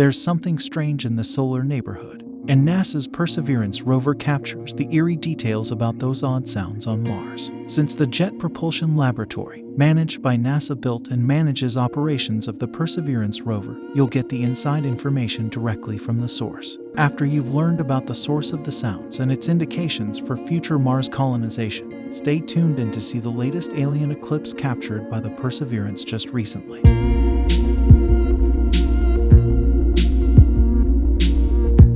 there's something strange in the solar neighborhood, and NASA's Perseverance rover captures the eerie details about those odd sounds on Mars. Since the Jet Propulsion Laboratory, managed by NASA, built and manages operations of the Perseverance rover, you'll get the inside information directly from the source. After you've learned about the source of the sounds and its indications for future Mars colonization, stay tuned in to see the latest alien eclipse captured by the Perseverance just recently.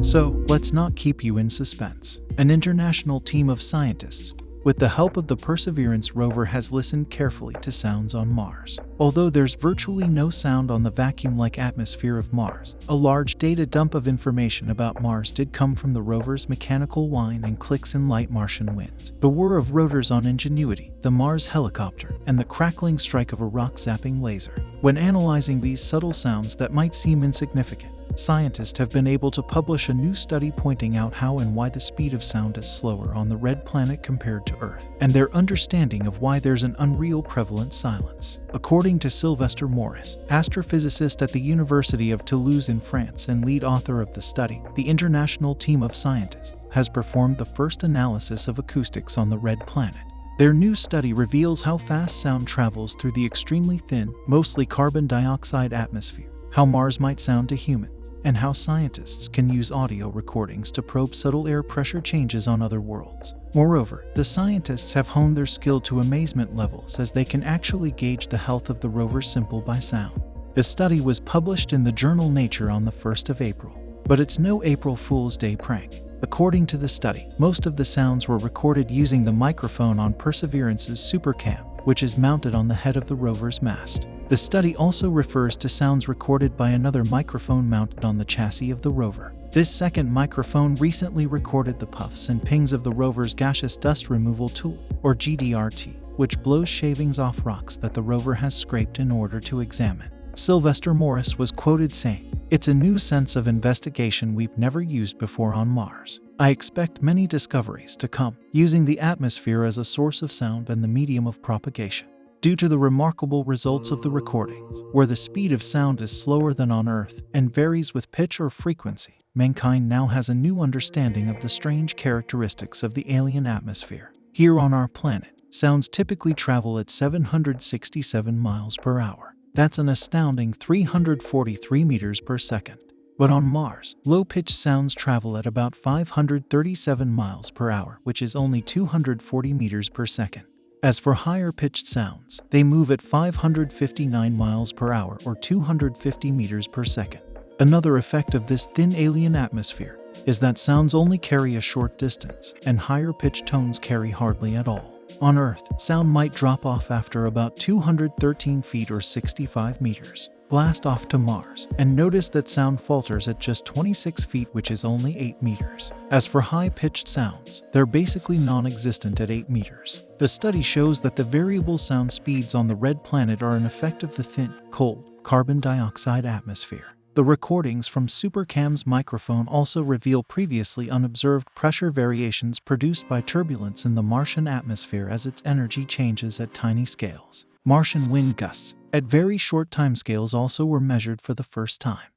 So, let's not keep you in suspense. An international team of scientists, with the help of the Perseverance rover, has listened carefully to sounds on Mars. Although there's virtually no sound on the vacuum-like atmosphere of Mars, a large data dump of information about Mars did come from the rover's mechanical whine and clicks in light Martian winds, the whir of rotors on Ingenuity, the Mars helicopter, and the crackling strike of a rock-zapping laser. When analyzing these subtle sounds that might seem insignificant, scientists have been able to publish a new study pointing out how and why the speed of sound is slower on the red planet compared to Earth, and their understanding of why there's an unreal prevalent silence. According to Sylvester Morris, astrophysicist at the University of Toulouse in France and lead author of the study, the international team of scientists has performed the first analysis of acoustics on the red planet. Their new study reveals how fast sound travels through the extremely thin, mostly carbon dioxide atmosphere, how Mars might sound to humans, and how scientists can use audio recordings to probe subtle air pressure changes on other worlds. Moreover, the scientists have honed their skill to amazement levels as they can actually gauge the health of the rover's sample by sound. The study was published in the journal Nature on the 1st of April, but it's no April Fool's Day prank. According to the study, most of the sounds were recorded using the microphone on Perseverance's SuperCam, which is mounted on the head of the rover's mast. The study also refers to sounds recorded by another microphone mounted on the chassis of the rover. This second microphone recently recorded the puffs and pings of the rover's gaseous dust removal tool, or GDRT, which blows shavings off rocks that the rover has scraped in order to examine. Sylvester Morris was quoted saying, "It's a new sense of investigation we've never used before on Mars. I expect many discoveries to come, using the atmosphere as a source of sound and the medium of propagation." Due to the remarkable results of the recordings, where the speed of sound is slower than on Earth and varies with pitch or frequency, mankind now has a new understanding of the strange characteristics of the alien atmosphere. Here on our planet, sounds typically travel at 767 miles per hour. That's an astounding 343 meters per second. But on Mars, low-pitched sounds travel at about 537 miles per hour, which is only 240 meters per second. As for higher-pitched sounds, they move at 559 miles per hour or 250 meters per second. Another effect of this thin alien atmosphere is that sounds only carry a short distance, and higher-pitched tones carry hardly at all. On Earth, sound might drop off after about 213 feet or 65 meters. Blast off to Mars, and notice that sound falters at just 26 feet, which is only 8 meters. As for high-pitched sounds, they're basically non-existent at 8 meters. The study shows that the variable sound speeds on the red planet are an effect of the thin, cold, carbon dioxide atmosphere. The recordings from SuperCam's microphone also reveal previously unobserved pressure variations produced by turbulence in the Martian atmosphere as its energy changes at tiny scales. Martian wind gusts, at very short timescales, also were measured for the first time.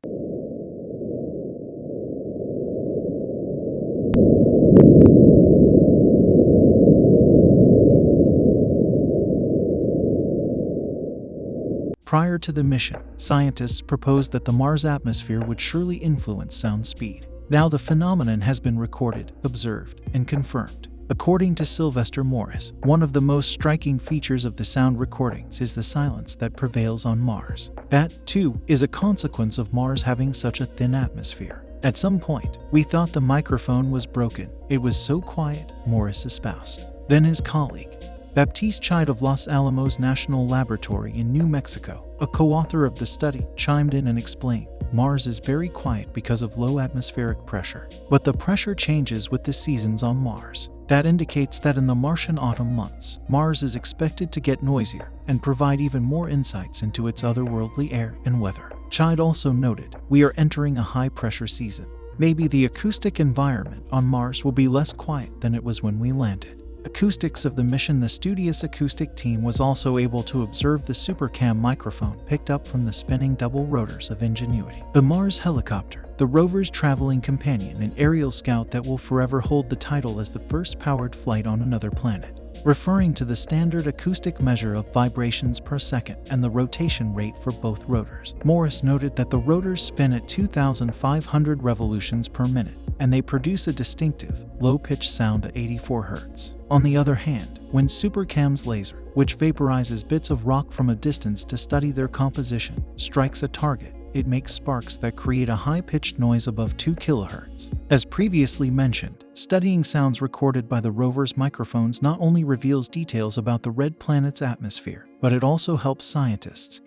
Prior to the mission, scientists proposed that the Mars atmosphere would surely influence sound speed. Now the phenomenon has been recorded, observed, and confirmed. According to Sylvester Morris, one of the most striking features of the sound recordings is the silence that prevails on Mars. That, too, is a consequence of Mars having such a thin atmosphere. At some point, we thought the microphone was broken. It was so quiet, Morris espoused. Then his colleague, Baptiste Chide of Los Alamos National Laboratory in New Mexico, a co-author of the study, chimed in and explained, Mars is very quiet because of low atmospheric pressure, but the pressure changes with the seasons on Mars. That indicates that in the Martian autumn months, Mars is expected to get noisier and provide even more insights into its otherworldly air and weather. Chide also noted, we are entering a high-pressure season. Maybe the acoustic environment on Mars will be less quiet than it was when we landed. Acoustics of the mission. The studious acoustic team was also able to observe the SuperCam microphone picked up from the spinning double rotors of Ingenuity. The Mars helicopter, the rover's traveling companion and aerial scout that will forever hold the title as the first powered flight on another planet, referring to the standard acoustic measure of vibrations per second and the rotation rate for both rotors. Morris noted that the rotors spin at 2,500 revolutions per minute, and they produce a distinctive, low-pitched sound at 84 Hz. On the other hand, when SuperCam's laser, which vaporizes bits of rock from a distance to study their composition, strikes a target, it makes sparks that create a high-pitched noise above 2 kHz. As previously mentioned, studying sounds recorded by the rover's microphones not only reveals details about the red planet's atmosphere, but it also helps scientists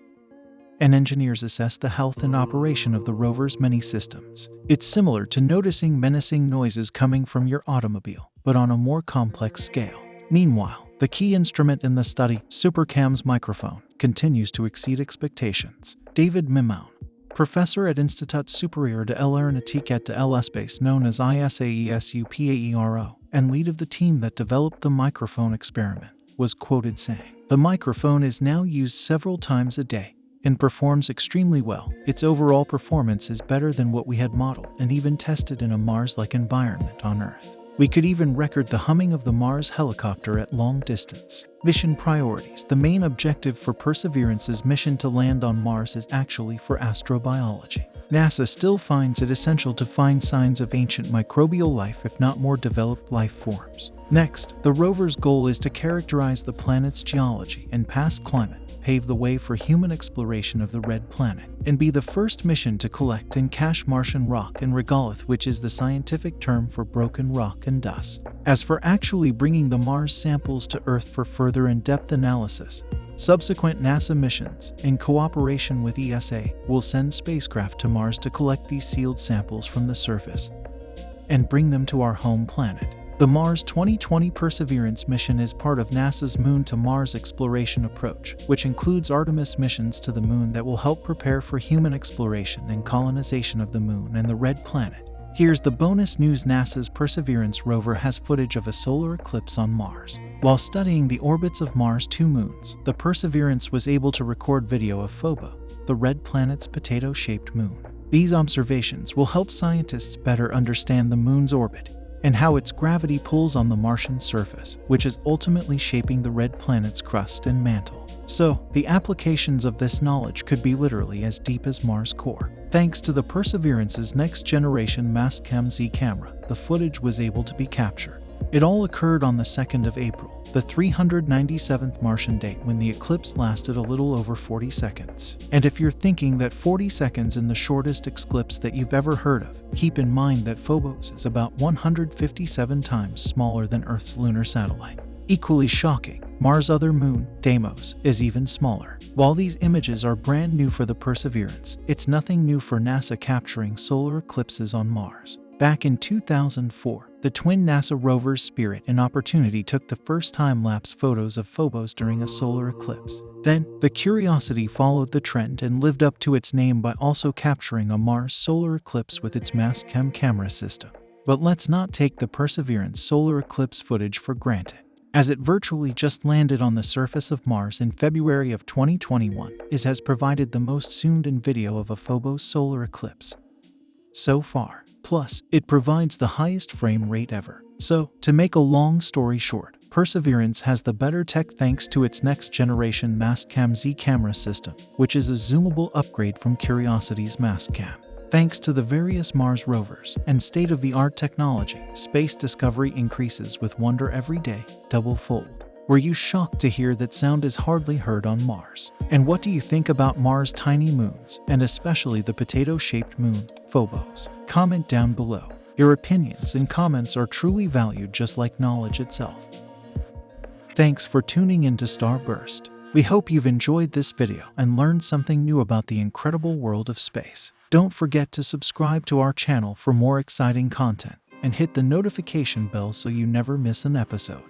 and engineers assess the health and operation of the rover's many systems. It's similar to noticing menacing noises coming from your automobile, but on a more complex scale. Meanwhile, the key instrument in the study, SuperCam's microphone, continues to exceed expectations. David Mimoun, professor at Institut Supérieur de l'Aéronautique et de l'Espace, known as ISAESUPAERO, and lead of the team that developed the microphone experiment, was quoted saying, "The microphone is now used several times a day and performs extremely well. Its overall performance is better than what we had modeled and even tested in a Mars-like environment on Earth. We could even record the humming of the Mars helicopter at long distance." Mission priorities. The main objective for Perseverance's mission to land on Mars is actually for astrobiology. NASA still finds it essential to find signs of ancient microbial life, if not more developed life forms. Next, the rover's goal is to characterize the planet's geology and past climate, pave the way for human exploration of the red planet, and be the first mission to collect and cache Martian rock and regolith, which is the scientific term for broken rock and dust. As for actually bringing the Mars samples to Earth for further in-depth analysis, subsequent NASA missions, in cooperation with ESA, will send spacecraft to Mars to collect these sealed samples from the surface and bring them to our home planet. The Mars 2020 Perseverance mission is part of NASA's Moon to Mars exploration approach, which includes Artemis missions to the Moon that will help prepare for human exploration and colonization of the Moon and the Red Planet. Here's the bonus news: NASA's Perseverance rover has footage of a solar eclipse on Mars. While studying the orbits of Mars' 2 moons, the Perseverance was able to record video of Phobos, the red planet's potato-shaped moon. These observations will help scientists better understand the Moon's orbit and how its gravity pulls on the Martian surface, which is ultimately shaping the red planet's crust and mantle. So, the applications of this knowledge could be literally as deep as Mars' core. Thanks to the Perseverance's next-generation Mastcam Z camera, the footage was able to be captured. It all occurred on the 2nd of April, the 397th Martian date, when the eclipse lasted a little over 40 seconds. And if you're thinking that 40 seconds is the shortest eclipse that you've ever heard of, keep in mind that Phobos is about 157 times smaller than Earth's lunar satellite. Equally shocking, Mars' other moon, Deimos, is even smaller. While these images are brand new for the Perseverance, it's nothing new for NASA capturing solar eclipses on Mars. Back in 2004, the twin NASA rovers Spirit and Opportunity took the first time-lapse photos of Phobos during a solar eclipse. Then, the Curiosity followed the trend and lived up to its name by also capturing a Mars solar eclipse with its Mastcam camera system. But let's not take the Perseverance solar eclipse footage for granted, as it virtually just landed on the surface of Mars in February of 2021. It has provided the most zoomed-in video of a Phobos solar eclipse so far. Plus, it provides the highest frame rate ever. So, to make a long story short, Perseverance has the better tech thanks to its next-generation Mastcam Z camera system, which is a zoomable upgrade from Curiosity's Mastcam. Thanks to the various Mars rovers and state-of-the-art technology, space discovery increases with wonder every day, double-fold. Were you shocked to hear that sound is hardly heard on Mars? And what do you think about Mars' tiny moons, and especially the potato-shaped moon, Phobos? Comment down below. Your opinions and comments are truly valued, just like knowledge itself. Thanks for tuning in to StarBurst. We hope you've enjoyed this video and learned something new about the incredible world of space. Don't forget to subscribe to our channel for more exciting content, and hit the notification bell so you never miss an episode.